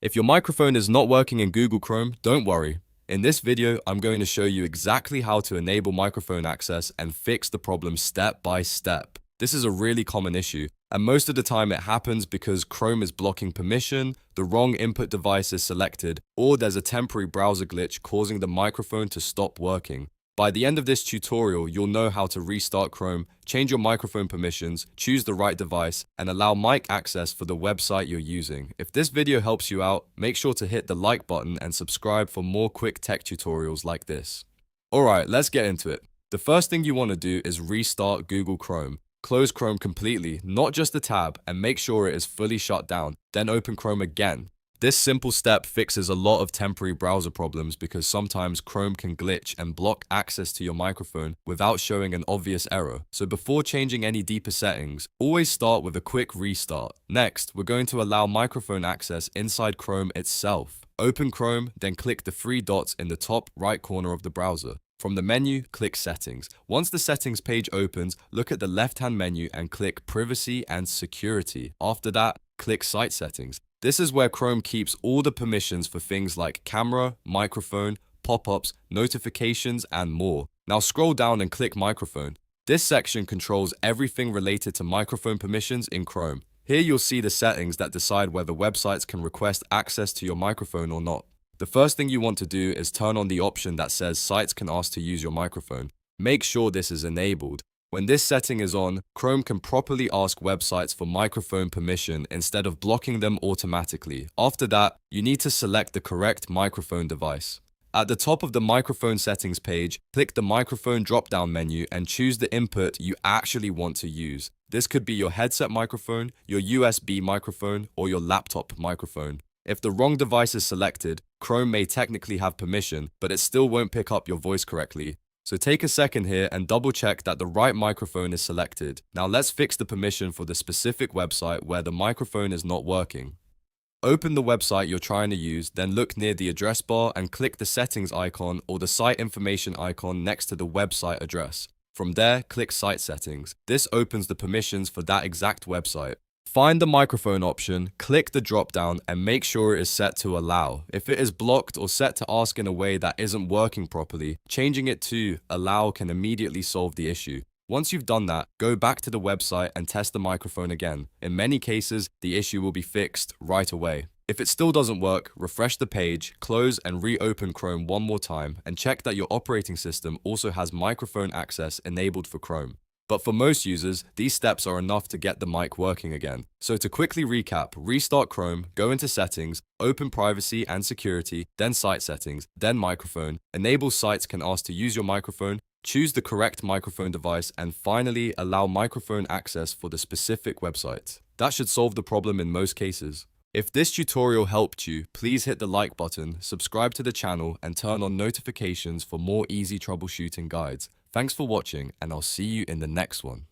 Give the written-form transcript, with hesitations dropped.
If your microphone is not working in Google Chrome, don't worry. In this video, I'm going to show you exactly how to enable microphone access and fix the problem step by step. This is a really common issue, and most of the time it happens because Chrome is blocking permission, the wrong input device is selected, or there's a temporary browser glitch causing the microphone to stop working. By the end of this tutorial, you'll know how to restart Chrome, change your microphone permissions, choose the right device, and allow mic access for the website you're using. If this video helps you out, make sure to hit the like button and subscribe for more quick tech tutorials like this. Alright, let's get into it. The first thing you want to do is restart Google Chrome. Close Chrome completely, not just the tab, and make sure it is fully shut down. Then open Chrome again. This simple step fixes a lot of temporary browser problems because sometimes Chrome can glitch and block access to your microphone without showing an obvious error. So before changing any deeper settings, always start with a quick restart. Next, we're going to allow microphone access inside Chrome itself. Open Chrome, then click the three dots in the top right corner of the browser. From the menu, click Settings. Once the Settings page opens, look at the left-hand menu and click Privacy and Security. After that, click Site Settings. This is where Chrome keeps all the permissions for things like camera, microphone, pop-ups, notifications, and more. Now scroll down and click Microphone. This section controls everything related to microphone permissions in Chrome. Here you'll see the settings that decide whether websites can request access to your microphone or not. The first thing you want to do is turn on the option that says sites can ask to use your microphone. Make sure this is enabled. When this setting is on, Chrome can properly ask websites for microphone permission instead of blocking them automatically. After that, you need to select the correct microphone device. At the top of the microphone settings page, click the microphone drop-down menu and choose the input you actually want to use. This could be your headset microphone, your USB microphone, or your laptop microphone. If the wrong device is selected, Chrome may technically have permission, but it still won't pick up your voice correctly. So take a second here and double check that the right microphone is selected. Now let's fix the permission for the specific website where the microphone is not working. Open the website you're trying to use, then look near the address bar and click the settings icon or the site information icon next to the website address. From there, click Site Settings. This opens the permissions for that exact website. Find the microphone option, click the drop-down, and make sure it is set to allow. If it is blocked or set to ask in a way that isn't working properly, changing it to allow can immediately solve the issue. Once you've done that, go back to the website and test the microphone again. In many cases, the issue will be fixed right away. If it still doesn't work, refresh the page, close and reopen Chrome one more time, and check that your operating system also has microphone access enabled for Chrome. But for most users, these steps are enough to get the mic working again. So to quickly recap, restart Chrome, go into Settings, open Privacy and Security, then Site Settings, then Microphone, enable sites can ask to use your microphone, choose the correct microphone device, and finally allow microphone access for the specific website. That should solve the problem in most cases. If this tutorial helped you, please hit the like button, subscribe to the channel, and turn on notifications for more easy troubleshooting guides. Thanks for watching, and I'll see you in the next one.